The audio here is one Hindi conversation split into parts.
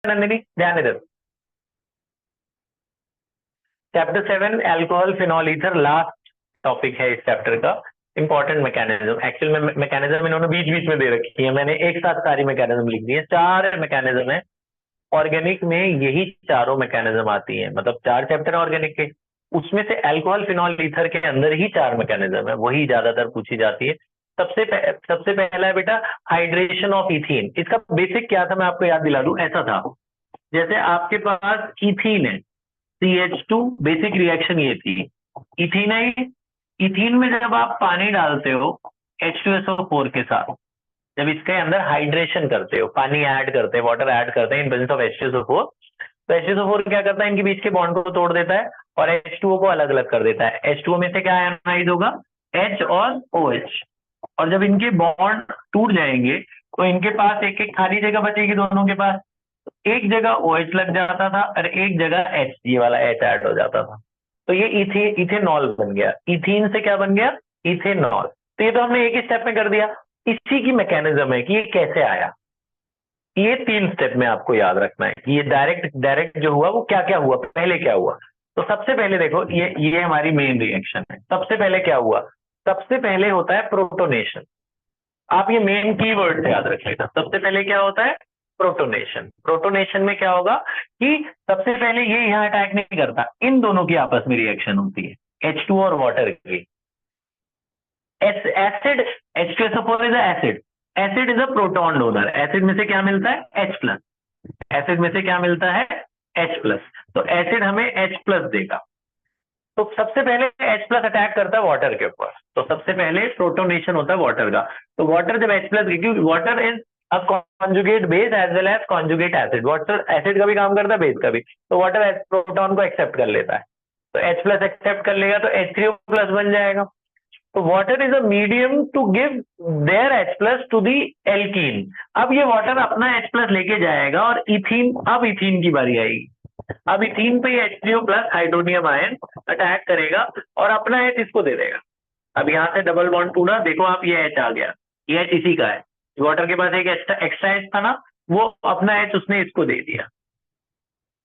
नंदिनी, ध्यान इधर। Chapter 7 alcohol phenol ether last topic है इस चैप्टर का। इंपॉर्टेंट मैकेनिज्म, एक्चुअल में मैकेनिज्म इन्होंने बीच बीच में दे रखी है, मैंने एक साथ सारी मैकेनिज्म लिख दी है। 4 मैकेनिज्म है ऑर्गेनिक में, यही चारों मैकेनिज्म आती है, मतलब 4 चैप्टर ऑर्गेनिक के, उसमें से अल्कोहल फिनॉल ईथर के अंदर ही 4 मैकेनिज्म है, वही ज्यादातर पूछी जाती है। सबसे पहला है बेटा हाइड्रेशन ऑफ इथीन। इसका बेसिक क्या था मैं आपको याद दिला दूं। ऐसा था, जैसे आपके पास इथीन है, CH2, बेसिक रिएक्शन ये थी, इथीन है। इथीन में जब आप पानी डालते हो H2SO4 के साथ, जब इसके अंदर हाइड्रेशन करते हो, पानी ऐड करते हैं, वाटर ऐड करते हैं इन प्रेजेंस ऑफ H2SO4, तो H2SO4 क्या करता है, इनके बीच के बॉन्ड को तोड़ देता है और H2O को अलग अलग कर देता है। H2O में से क्या आयनाइज होगा, H और OH, और जब इनके बॉन्ड टूट जाएंगे तो इनके पास एक एक खाली जगह बचेगी दोनों के पास। एक जगह OH लग जाता था और एक जगह H, ये वाला H ऐड हो जाता था, तो ये इथेनॉल बन गया। इथीन से क्या बन गया, इथेनॉल। तो ये तो हमने एक ही स्टेप में कर दिया। इसी की मैकेनिज्म है कि ये कैसे आया। ये 3 स्टेप में आपको याद रखना है कि ये डायरेक्ट जो हुआ वो क्या क्या हुआ, पहले क्या हुआ। तो सबसे पहले देखो, ये हमारी मेन रिएक्शन है। सबसे पहले क्या हुआ, सबसे पहले होता है प्रोटोनेशन। आप ये मेन कीवर्ड से याद रखिएगा। सबसे पहले क्या होता है, प्रोटोनेशन। प्रोटोनेशन में क्या होगा कि सबसे पहले ये यहां अटैक नहीं करता, इन दोनों की आपस में रिएक्शन होती है, H2 और वाटर की। Acid, H2SO4 is acid, acid is a proton donor. Acid में से क्या मिलता है, H+। एसिड में से क्या मिलता है, H+। तो एसिड हमें H+ देगा। तो सबसे पहले H+ अटैक करता है वाटर के ऊपर, तो सबसे पहले प्रोटोनेशन होता है वाटर का। तो वाटर जब H+, क्योंकि water is a conjugate base as well as conjugate acid. Water acid का भी काम करता है, बेस का भी। तो वाटर प्रोटॉन को एक्सेप्ट कर लेता है, तो H+ एक्सेप्ट कर लेगा तो H3O+ बन जाएगा। तो water is a medium to give their H+ to the alkene. अब ये वाटर अपना H+ लेके जाएगा और इथीन, अब इथीन की बारी आएगी। अब इथीन पे H3O+ हाइड्रोनियम आयन अटैक करेगा और अपना H इसको दे देगा। अब यहाँ से डबल बॉन्ड टूटा, देखो आप, ये H आ गया, ये H इसी का है। वाटर के पास एक एक्स्ट्रा H था ना, वो अपना H उसने इसको दे दिया,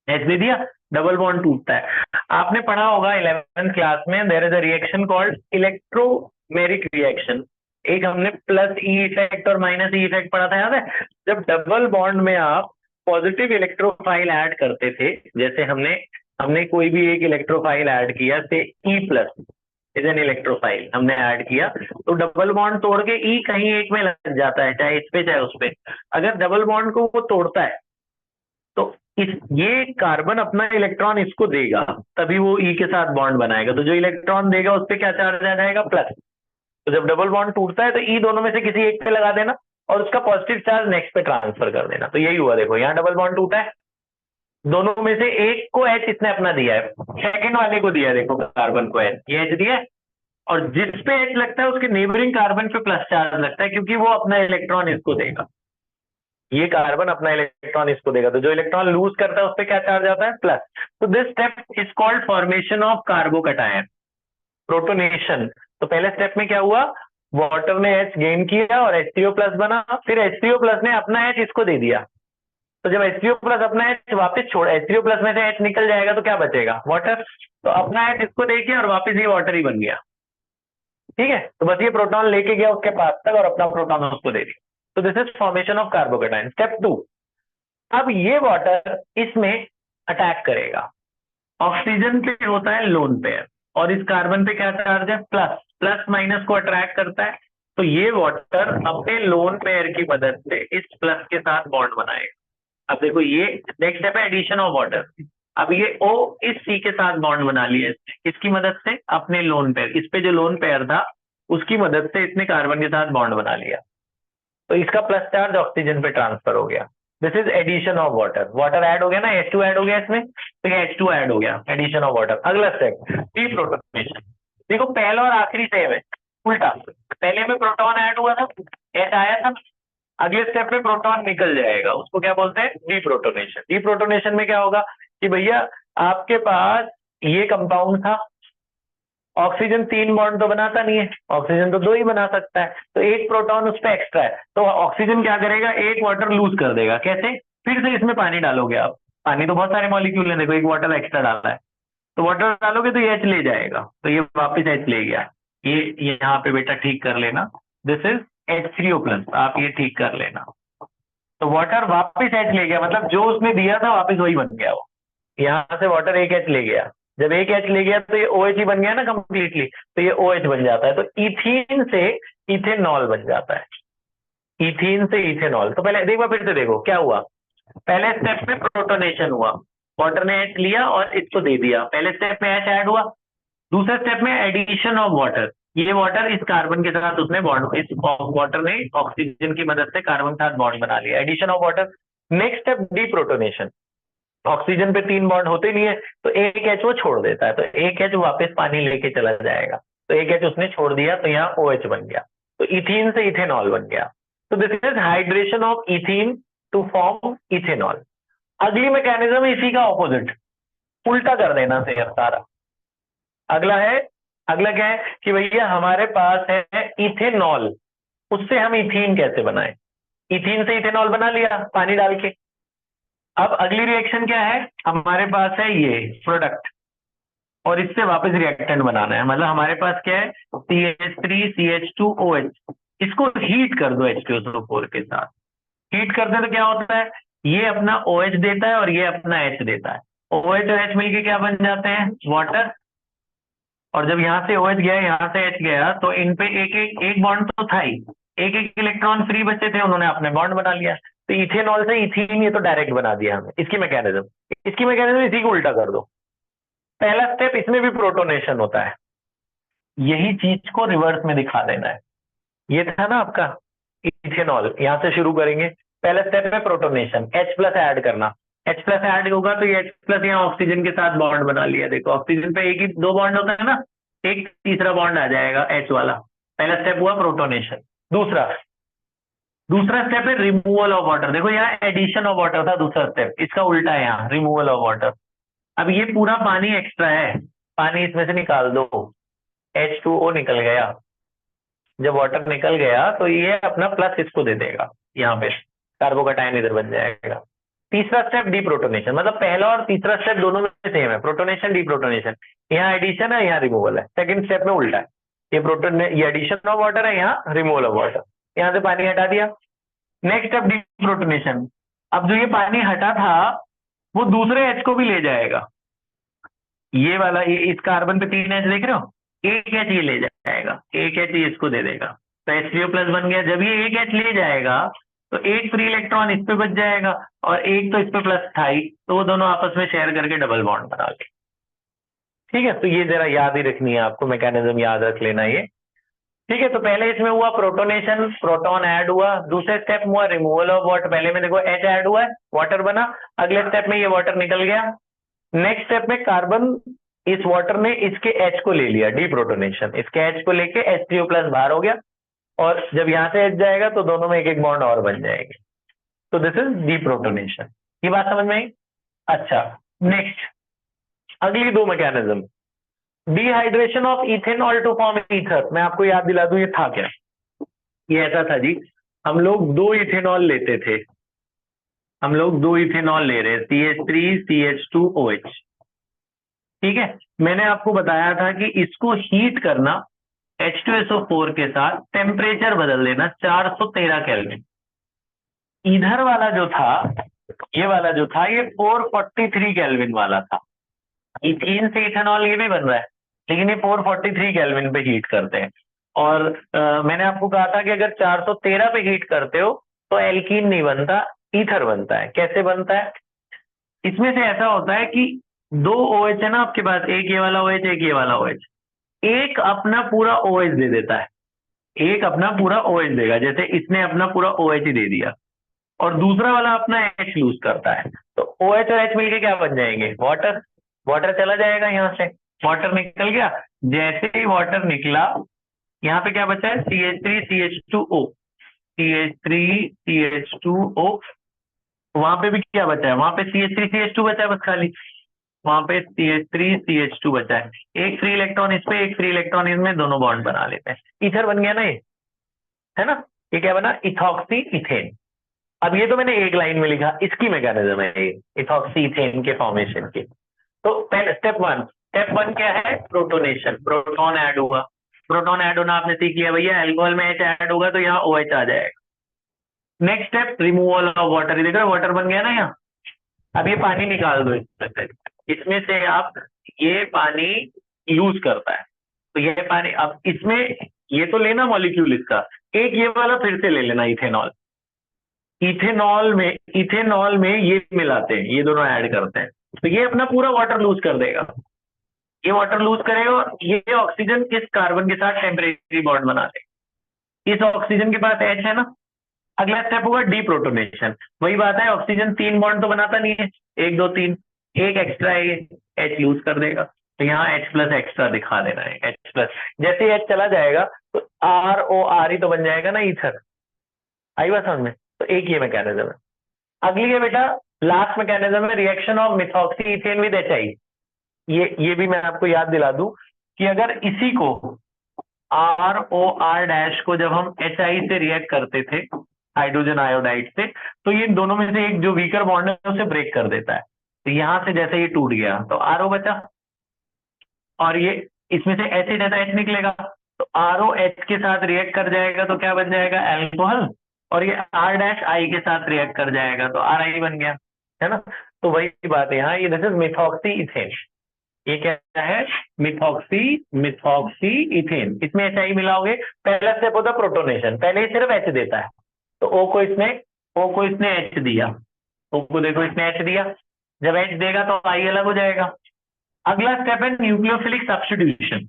H दे दिया, डबल बॉन्ड टूटता है। आपने पढ़ा होगा 11th क्लास में, there is a reaction called electromeric reaction. एक हमने प्लस ई इफेक्ट और माइनस ई इफेक्ट पढ़ा था, याद है। जब डबल बॉन्ड में आप पॉजिटिव इलेक्ट्रोफाइल ऐड करते थे, जैसे हमने हमने कोई भी एक इलेक्ट्रोफाइल ऐड किया, से E+ इज एन इलेक्ट्रोफाइल हमने ऐड किया, तो डबल बॉन्ड तोड़ के ई कहीं एक में लग जाता है, चाहे इस पे चाहे उस पे। अगर डबल बॉन्ड को वो तोड़ता है तो ये कार्बन अपना इलेक्ट्रॉन इसको देगा, तभी वो ई के साथ बॉन्ड बनाएगा। तो जो इलेक्ट्रॉन देगा उस पर क्या चार्ज आ जाएगा, प्लस। तो जब डबल बॉन्ड टूटता है तो ई दोनों में से किसी एक पे लगा देना और उसका पॉजिटिव चार्ज नेक्स्ट पे ट्रांसफर कर देना। तो यही हुआ, देखो यहाँ डबल बॉन्ड टूटा है, दोनों में से एक को H इसने अपना दिया है, सेकंड वाले को दिया है, देखो कार्बन को H, ये H दिया है। और जिस पे H लगता है उसके नेबरिंग कार्बन पे प्लस चार्ज लगता है, क्योंकि वो अपना इलेक्ट्रॉन इसको देगा। ये कार्बन अपना इलेक्ट्रॉन इसको देगा, तो जो इलेक्ट्रॉन लूज करता है उस पर क्या चार्ज आता है, प्लस। तो this step is called formation of carbocation, protonation. तो पहले स्टेप में क्या हुआ, वाटर ने H गेन किया और H3O+ बना, फिर H3O+ ने अपना H इसको दे दिया। तो जब H3O+ अपना H वापस छोड़, H3O+ में से H निकल जाएगा तो क्या बचेगा, वाटर। तो अपना H इसको दे के और वापस ये वाटर ही बन गया। ठीक है, तो बस ये प्रोटॉन लेके गया उसके पास तक और अपना प्रोटॉन उसको दे दिया। तो this is formation of carbocation. Step 2, अब ये वाटर इसमें अटैक करेगा। ऑक्सीजन पे होता है लोन पेयर और इस कार्बन पे क्या चार्ज है, प्लस। प्लस माइनस को अट्रैक्ट करता है, तो ये वाटर अपने लोन पेयर की मदद से इस प्लस के साथ बॉन्ड बनाएगा। अब देखो, ये नेक्स्ट स्टेप है एडिशन ऑफ वाटर। अब ये O इस C के साथ बॉन्ड बना लिया, इसकी मदद से अपने लोन पेयर, इस पे जो लोन पेयर था उसकी मदद से इसने कार्बन के साथ बॉन्ड बना लिया, तो इसका प्लस चार्ज ऑक्सीजन पे ट्रांसफर हो गया। This is addition of water. Water add हो गया ना, H2 ऐड हो गया इसमें, तो ये H2 ऐड हो गया, एडिशन ऑफ वाटर। अगला स्टेप, डीप्रोटोनेशन। देखो पहला और आखिरी सेम है, उल्टा। पहले में प्रोटॉन ऐड हुआ था, H आया था, अगले स्टेप में प्रोटॉन निकल जाएगा, उसको क्या बोलते हैं, डीप्रोटोनेशन। डीप्रोटोनेशन में क्या होगा कि भैया आपके पास ये कंपाउंड था, ऑक्सीजन 3 बॉन्ड तो बनाता नहीं है, ऑक्सीजन तो 2 ही बना सकता है, तो एक प्रोटॉन उस पर एक्स्ट्रा है, तो ऑक्सीजन क्या करेगा, एक वाटर लूज कर देगा। कैसे, फिर से इसमें पानी डालोगे आप, पानी तो बहुत सारे मॉलिक्यूल है, देखो एक वाटर एक्स्ट्रा डाला है, तो वाटर डालोगे तो ये H ले जाएगा, तो ये वापस H ले गया। ये यहाँ पे बेटा ठीक कर लेना, दिस इज H3O+, आप ये ठीक कर लेना। तो वाटर वापस H ले गया, मतलब जो उसने दिया था वापस वही बन गया वो। यहाँ से वाटर एक H ले गया, जब एक H ले गया तो ये OH ही बन गया ना कंप्लीटली, तो ये OH बन जाता है, तो इथीन से इथेनॉल बन जाता है, इथीन से इथेनॉल। तो पहले देखो, फिर से देखो क्या हुआ। पहले स्टेप में प्रोटोनेशन हुआ, वाटर ने H लिया और इसको दे दिया, पहले स्टेप में H ऐड हुआ। दूसरे स्टेप में एडिशन ऑफ वाटर, ये वाटर इस कार्बन के साथ उसने बॉन्ड, इस वाटर ने ऑक्सीजन की मदद से कार्बन के साथ बॉन्ड बना लिया, addition of water. Next step deprotonation, oxygen पे 3 बॉन्ड होते नहीं है, तो एक H वो छोड़ देता है, तो एक H वापस पानी लेके चला जाएगा, तो एक H उसने छोड़ दिया, तो यहाँ OH बन गया, तो इथीन से इथेनॉल बन गया। तो this is hydration of ethene to form ethanol. अगली मैकेनिज्म इसी का ऑपोजिट, उल्टा कर देना से अब सारा। अगला है, अगला क्या है कि भैया हमारे पास है इथेनॉल, उससे हम इथीन कैसे बनाएं। इथीन से इथेनॉल बना लिया पानी डाल के। अब अगली रिएक्शन क्या है, हमारे पास है ये प्रोडक्ट, और इससे वापस रिएक्टेंट बनाना है, मतलब हमारे पास क्या है CH3CH2OH, इसको हीट कर दो H2SO4 के साथ। हीट करते तो क्या होता है, ये अपना OH देता है और ये अपना H देता है, OH और H मिलके क्या बन जाते हैं, वाटर। और जब यहाँ से OH गया, यहाँ से H गया, तो इन पे एक एक एक बॉन्ड तो था ही, एक एक इलेक्ट्रॉन फ्री बचे थे, उन्होंने अपने बॉन्ड बना लिया। तो इथेनॉल से इथीन ये तो डायरेक्ट बना दिया हमें। इसकी मैकेनिज्म इसी को उल्टा कर दो। पहला स्टेप, इसमें भी प्रोटोनेशन होता है, यही चीज को रिवर्स में दिखा देना है। ये था ना आपका इथेनॉल, यहां से शुरू करेंगे। पहला स्टेप है प्रोटोनेशन, H+ ऐड करना। H+ ऐड होगा तो ये H+ यहाँ ऑक्सीजन के साथ बॉन्ड बना लिया, देखो ऑक्सीजन पे एक ही 2 बॉन्ड होता है ना, एक तीसरा बॉन्ड आ जाएगा H वाला। पहला स्टेप हुआ प्रोटोनेशन। दूसरा दूसरा स्टेप है रिमूवल ऑफ वाटर, देखो यहाँ एडिशन ऑफ वाटर था दूसरा स्टेप, इसका उल्टा है यहाँ रिमूवल ऑफ वाटर। अब ये पूरा पानी एक्स्ट्रा है, पानी इसमें से निकाल दो, H2O निकल गया। जब वाटर निकल गया तो ये अपना प्लस इसको दे देगा, यहाँ पे कार्बोकटायन इधर बन जाएगा। तीसरा स्टेप डीप्रोटोनेशन, मतलब पहला और तीसरा स्टेप दोनों में सेम है, प्रोटोनेशन डीप्रोटोनेशन। यहाँ एडिशन है, यहाँ रिमूवल है, सेकंड स्टेप में उल्टा है, ये एडिशन ऑफ वाटर है, यहाँ रिमूवल ऑफ वाटर। यहाँ से पानी हटा दिया। नेक्स्ट स्टेप डीप्रोटोनेशन, अब जो ये पानी हटा था वो दूसरे H को भी ले जाएगा, ये वाला, ये इस कार्बन पे 3 H देख रहे हो, एक H ये ले जाएगा, एक H ये इसको दे देगा, तो H3O+ बन गया। जब ये एक H ले जाएगा तो एक फ्री इलेक्ट्रॉन इस पे बच जाएगा, और एक तो इस पे प्लस था ही, तो वो दोनों आपस में शेयर करके डबल बॉन्ड बना ले। ठीक है, तो ये जरा याद ही रखनी है आपको, मैकेनिज्म याद रख लेना ये। ठीक है, तो पहले इसमें हुआ प्रोटोनेशन, प्रोटॉन ऐड हुआ। दूसरे स्टेप में हुआ रिमूवल ऑफ वाटर, पहले में देखो H ऐड हुआ है, वाटर बना। अगले स्टेप में ये वाटर निकल गया। नेक्स्ट स्टेप में कार्बन, इस वाटर ने इसके H को ले लिया, डीप्रोटोनेशन, इसके H को लेके H3O+ बाहर हो गया, और जब यहाँ से H जाएगा तो दोनों में एक एक बॉन्ड और बन जाएंगे। तो दिस इज डीप्रोटोनेशन। ये बात समझ में आई? अच्छा, नेक्स्ट अगली 2 mechanism, dehydration of ethanol to form ether. मैं आपको याद दिला दूं ये था क्या। ये ऐसा था जी, हम लोग 2 इथेनॉल लेते थे, हम लोग 2 इथेनॉल ले रहे हैं, CH3CH2OH। ठीक है, मैंने आपको बताया था कि इसको हीट करना H2SO4 के साथ, टेम्परेचर बदल देना 413 केल्विन। इधर वाला जो था, ये वाला जो था, ये 443 केल्विन वाला था। इथीन से इथेनॉल ये भी बन रहा है, लेकिन ये 443 केल्विन पे हीट करते हैं। और मैंने आपको कहा था कि अगर 413 पे हीट करते हो तो एल्कीन नहीं बनता, ईथर बनता है। कैसे बनता है, इसमें से ऐसा होता है कि 2 OH है ना आपके पास, एक ये वाला OH, एक ये वाला OH, एक अपना पूरा OH दे देता है, एक अपना पूरा OH देगा, जैसे इसने अपना पूरा OH ही दे दिया, और दूसरा वाला अपना H लूज करता है। तो OH और H मिलके क्या बन जाएंगे, वाटर। वाटर चला जाएगा, यहाँ से वाटर निकल गया। जैसे ही वाटर निकला, यहाँ पे क्या बचा है, CH3CH2O, CH3CH2O। वहां पे भी क्या बचा है, वहां पे CH3CH2 बचा है बस खाली, वहां पे CH3CH2 बचा है। एक फ्री इलेक्ट्रॉन इस पे, एक फ्री इलेक्ट्रॉन इसमें, दोनों बॉन्ड बना लेते हैं। ईथर बन गया ना ये, है ना। ये क्या बना, इथॉक्सी इथेन। अब ये तो मैंने एक लाइन में लिखा, इसकी मैकेनिज्म है ये इथॉक्सी इथेन के फॉर्मेशन की। तो पहले स्टेप वन क्या है, प्रोटोनेशन, प्रोटॉन ऐड हुआ। प्रोटॉन ऐड होना आपने सीख लिया भैया, अल्कोहल में H ऐड होगा तो यहाँ OH आ जाएगा। Next step removal of water, देखो वाटर बन गया ना यहाँ। अब ये पानी निकाल दो इसमें से आप, ये पानी लूज करता है, तो ये पानी अब इसमें, ये तो लेना मॉलिक्यूल इसका, एक ये वाला फिर से ले लेना इथेनॉल। इथेनॉल में ये मिलाते हैं, ये दोनों ऐड करते हैं, तो ये अपना पूरा वाटर लूज कर देगा। ये वाटर लूज करेगा और ये ऑक्सीजन इस कार्बन के साथ टेम्परेरी बॉन्ड बना देगा। इस ऑक्सीजन के पास H है ना। अगला स्टेप होगा डीप्रोटोनेशन। वही बात है, ऑक्सीजन 3 बॉन्ड तो बनाता नहीं है, 1 2 3, एक एक्स्ट्रा है, H लूज कर देगा, तो यहाँ H प्लस एक्स्ट्रा दिखा देना है, H प्लस। जैसे H चला जाएगा तो ROR ही तो बन जाएगा ना ईथर। आई बात समझ में? तो एक ये मैकेनिज्म है। अगली है बेटा, लास्ट मैकेनिज्म है reaction of methoxy ethane with HI। ये भी मैं आपको याद दिला दूं कि अगर इसी को ROR डैश को जब हम HI से रिएक्ट करते थे हाइड्रोजन आयोडाइड से, तो ये दोनों में से एक जो वीकर बॉन्ड है उसे ब्रेक कर देता है। तो यहां से जैसे ये टूट गया तो RO बचा, और ये इसमें से एसिड है तो H निकलेगा, तो RO H के साथ रिएक्ट कर जाएगा तो क्या बन जाएगा, एल्कोहल। और ये R डैश I के साथ रिएक्ट कर जाएगा तो RI बन गया, है ना। तो वही बात है यहाँ, ये दिस इज मिथॉक्सी इथेन। ये क्या है, मिथॉक्सी इथेन। इसमें HI मिलाओगे, पहला स्टेप होता है प्रोटोनेशन, पहले ही सिर्फ H देता है, तो O को इसने H दिया, O को देखो इसने H दिया, जब H देगा तो I अलग हो जाएगा। अगला स्टेप है न्यूक्लियोफिलिक सब्स्टिट्यूशन।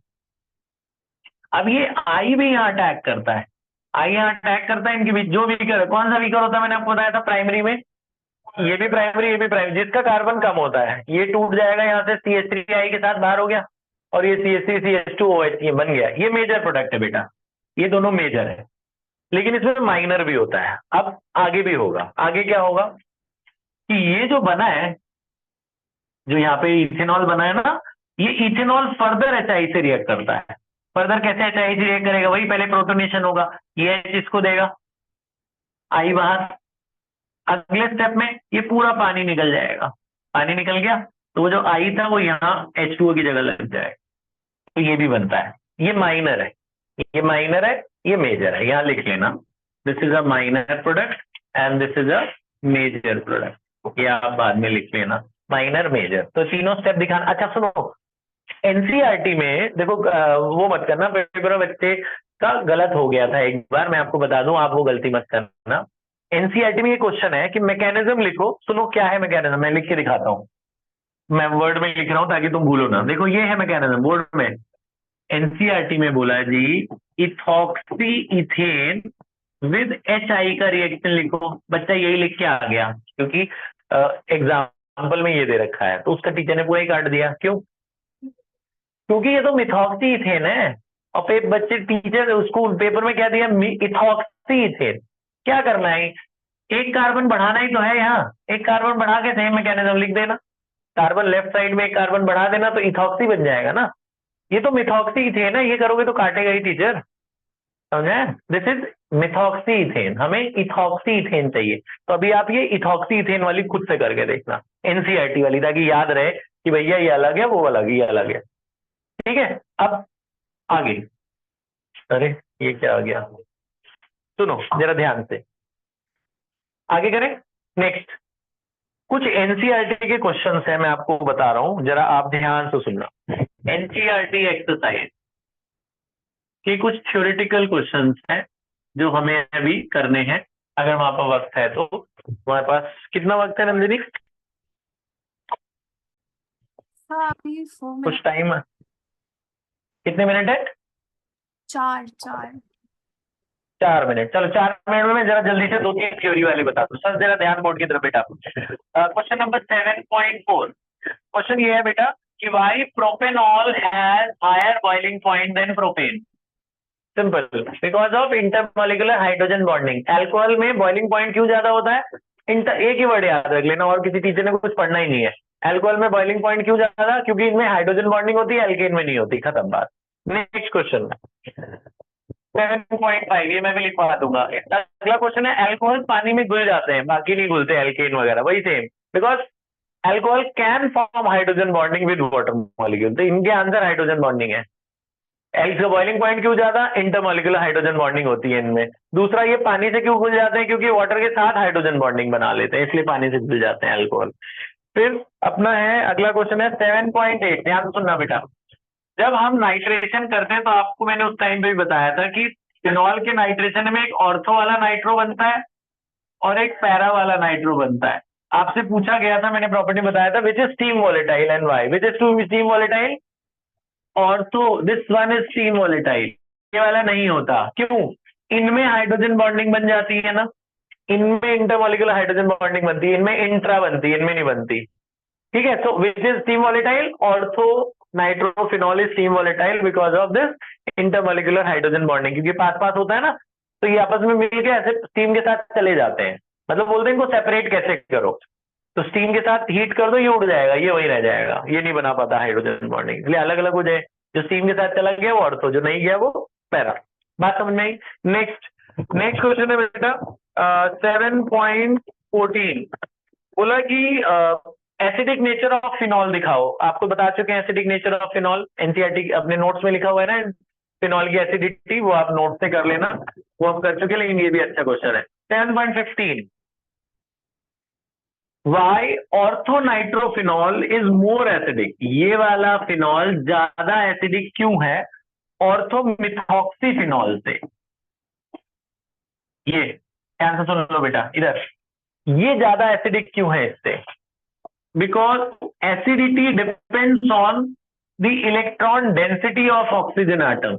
अब ये I भी यहाँ अटैक करता है, I यहाँ अटैक करता है इनके बीच। जो वीकर है, कौन सा वीकर होता है, मैंने आपको बताया था प्राइमरी में, ये भी प्राइमरी ये भी प्राइमरी, जिसका कार्बन कम होता है ये टूट जाएगा, यहाँ से CH3I के साथ बाहर हो गया, और ये CH3 CH2OH ये बन गया। ये मेजर प्रोडक्ट है बेटा, ये दोनों मेजर है, लेकिन इसमें माइनर भी होता है। अब आगे भी होगा, आगे क्या होगा कि ये जो बना है, जो यहाँ पे इथेनॉल बना है ना, ये इथेनॉल फर्दर HI से रिएक्ट करता है। फर्दर कैसे HI से रिएक्ट करेगा, वही पहले प्रोटोनेशन होगा, ये H इसको देगा, I बाहर। अगले स्टेप में ये पूरा पानी निकल जाएगा, पानी निकल गया तो वो जो I था वो यहाँ H2O की जगह लग जाएगा, तो ये भी बनता है। ये माइनर है, ये माइनर है, ये मेजर है, यहाँ लिख लेना, this is a minor product and this is a major product, ये आप बाद में लिख लेना, माइनर मेजर। तो तीनों स्टेप दिखाना। अच्छा सुनो, एनसीईआरटी में देखो, वो मत करना, पेपर में बच्चे का गलत हो गया था एक बार, मैं आपको बता दूं, आप वो गलती मत करना। एनसीईआरटी में ये क्वेश्चन है कि मैकेनिज्म लिखो, सुनो क्या है मैकेनिज्म, मैं लिख के दिखाता हूँ, मैं वर्ड में लिख रहा हूँ ताकि तुम भूलो ना। देखो ये है मैकेनिज्म, बोर्ड में एनसीईआरटी में बोला है जी, इथॉक्सी इथेन विद HI का रिएक्शन लिखो। बच्चा यही लिख के आ गया, क्योंकि एग्जाम्पल में ये दे रखा है, तो उसका टीचर ने पूरा ही काट दिया। क्यों? क्योंकि ये तो मिथॉक्सी इथेन है, और बच्चे टीचर उसको पेपर में क्या दिया, इथॉक्सी इथेन। क्या करना है, एक कार्बन बढ़ाना ही तो है यहाँ, एक कार्बन बढ़ा के सेम मैकेनिज्म लिख देना, कार्बन लेफ्ट साइड में एक कार्बन बढ़ा देना तो इथॉक्सी बन जाएगा ना। ये तो मिथॉक्सी इथेन है, ये करोगे तो काटेगा ही टीचर, समझे। दिस इज मिथॉक्सी इथेन, हमें इथॉक्सी इथेन चाहिए। तो अभी आप ये इथॉक्सी इथेन वाली खुद से करके देखना, एनसीईआरटी वाली, ताकि याद रहे कि भैया ये अलग है, वो अलग, ये अलग है। ठीक है, अब आगे, अरे ये क्या आ गया, सुनो जरा ध्यान से, आगे करें। नेक्स्ट कुछ एनसीईआरटी के क्वेश्चंस हैं, मैं आपको बता रहा हूं, जरा आप ध्यान से सुनना। एनसीईआरटी एक्सरसाइज के कुछ थ्योरेटिकल क्वेश्चंस हैं जो हमें अभी करने हैं, अगर वहां पर वक्त है तो। हमारे पास कितना वक्त है नंदिनी? अभी 4 कुछ मिनट। टाइम, कितने मिनट है? 4 4 मिनट। चलो 4 मिनट में मैं जरा जल्दी से 2 3 थ्योरी वाले बता दूं। सर जरा ध्यान बोर्ड की तरफ बेटा। क्वेश्चन नंबर 7.4, क्वेश्चन ये है बेटा कि why propanol has higher boiling point than propane. Simple, because of intermolecular hydrogen bonding. Alcohol में बॉइलिंग पॉइंट क्यों ज्यादा होता है? एक ही वर्ड याद रख लेना, और किसी टीचर ने कुछ पढ़ना ही नहीं है। अल्कोहल में बॉइलिंग पॉइंट क्यों ज्यादा? क्योंकि इनमें हाइड्रोजन बॉन्डिंग होती है, एल्केन में नहीं होती, खत्म बात। नेक्स्ट क्वेश्चन, 7.5 ये मैं भी लिखवा दूंगा। अगला क्वेश्चन है अल्कोहल पानी में घुल जाते हैं, बाकी नहीं घुलते, एल्केन वगैरह वही same, because alcohol can form hydrogen bonding with water molecule, तो इनके आंसर हाइड्रोजन बॉन्डिंग है। एल का बॉइलिंग पॉइंट क्यों ज्यादा, इंटरमॉलिक्यूलर हाइड्रोजन बॉन्डिंग होती है इनमें। दूसरा, ये पानी से क्यों घुल जाते हैं, क्योंकि वाटर के साथ हाइड्रोजन बॉन्डिंग बना लेते हैं, इसलिए पानी से घुल जाते हैं अल्कोहल। फिर अपना है अगला क्वेश्चन है 7.8, ध्यान सुनना बेटा। जब हम नाइट्रेशन करते हैं तो आपको मैंने उस टाइम पे भी बताया था कि फिनॉल के नाइट्रेशन में एक ऑर्थो वाला नाइट्रो बनता है और एक पैरा वाला नाइट्रो बनता है। आपसे पूछा गया था, मैंने प्रॉपर्टी बताया था, which is steam volatile and why, which is two steam volatile, ortho, this one is steam volatile. ये वाला नहीं होता, क्यों, इनमें हाइड्रोजन बॉन्डिंग बन जाती है ना, इनमें इंटरमॉलिक्यूलर हाइड्रोजन बॉन्डिंग बनती है, इनमें इंट्रा बनती है, इनमें नहीं बनती। ठीक है, so which is steam volatile, ortho nitrophenol is steam volatile because of this intermolecular hydrogen bonding, क्योंकि पास पास होता है ना, तो ये आपस में मिलके ऐसे स्टीम के साथ चले जाते हैं। मतलब बोलते हैं इनको सेपरेट कैसे करो, तो स्टीम के साथ हीट कर दो, ये उड़ जाएगा, ये वही रह जाएगा, ये नहीं बना पाता हाइड्रोजन बॉन्डिंग, इसलिए अलग अलग हो जाए। जो स्टीम के साथ चला गया वो ऑर्थो, जो नहीं गया वो पैरा। बात समझ में आई। नेक्स्ट क्वेश्चन है बेटा 7.14, बोला कि एसिडिक नेचर ऑफ फिनॉल दिखाओ। आपको बता चुके हैं acidic nature of phenol, NCERT अपने नोट्स में लिखा हुआ है ना फिनॉल की एसिडिटी, वो आप नोट से कर लेना, वो हम कर चुके हैं, लेकिन ये भी अच्छा क्वेश्चन है। 7.15, why orthonitrophenol is more acidic, ये वाला फिनॉल ज्यादा एसिडिक क्यों है ऑर्थोमिथॉक्सीफिनॉल से। ये ध्यान से सुन लो बेटा इधर, ये ज्यादा एसिडिक क्यों है इससे, because acidity depends on the electron density of oxygen atom,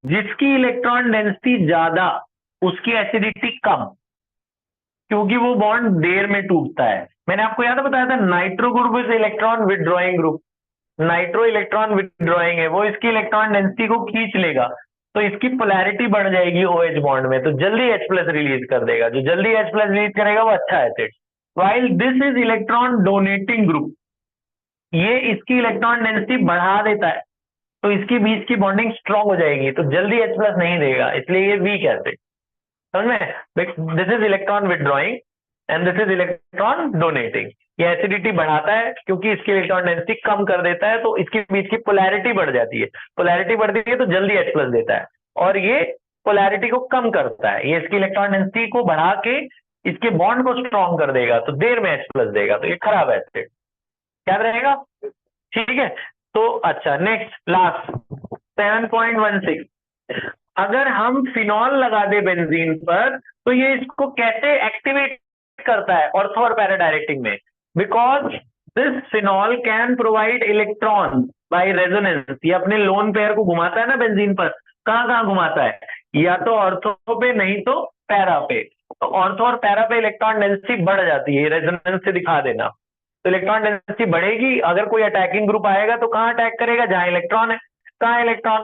जिसकी इलेक्ट्रॉन डेंसिटी ज्यादा उसकी एसिडिटी कम, क्योंकि वो बॉन्ड देर में टूटता है। मैंने आपको याद बताया था nitro group is electron withdrawing group, nitro electron withdrawing है, वो इसकी इलेक्ट्रॉन डेंसिटी को खींच लेगा, तो इसकी पोलैरिटी बढ़ जाएगी OH बॉन्ड में, तो जल्दी H+ रिलीज कर देगा, जो जल्दी H+ रिलीज करेगा वो अच्छा acid. while this is electron donating group, ये इसकी इलेक्ट्रॉन डेंसिटी बढ़ा देता है, तो इसकी बीच की बॉन्डिंग स्ट्रांग हो जाएगी, तो जल्दी H+ नहीं देगा, इसलिए ये वीक एसिड। समझ में, this is electron withdrawing and this is electron donating. ये एसिडिटी बढ़ाता है क्योंकि इसकी इलेक्ट्रॉन डेंसिटी कम कर देता है, तो इसके बीच की पोलैरिटी बढ़ जाती है, पोलैरिटी बढ़ती है तो जल्दी H+ देता है, और ये पोलैरिटी को कम करता है, ये इसकी इलेक्ट्रॉन डेंसिटी को बढ़ा के इसके बॉन्ड को स्ट्रॉन्ग कर देगा, तो देर में H+ देगा, तो ये खराब एसिड, याद रहेगा। ठीक है, तो अच्छा नेक्स्ट लास्ट 7.16, अगर हम फिनॉल लगा दे बेंजीन पर तो ये इसको कैसे एक्टिवेट करता है ऑर्थो और पैरा डायरेक्टिंग में, because this phenol can provide electron by resonance, ये अपने लोन पेयर को घुमाता है ना बेंजीन पर, कहां कहां घुमाता है, या तो ऑर्थो पे नहीं तो पैरा पे, तो ऑर्थो और पैरा पे इलेक्ट्रॉन डेंसिटी बढ़ जाती है, रेजोनेंस से दिखा देना, तो इलेक्ट्रॉन डेंसिटी बढ़ेगी, अगर कोई अटैकिंग ग्रुप आएगा तो कहां अटैक करेगा, जहां इलेक्ट्रॉन है, कहां इलेक्ट्रॉन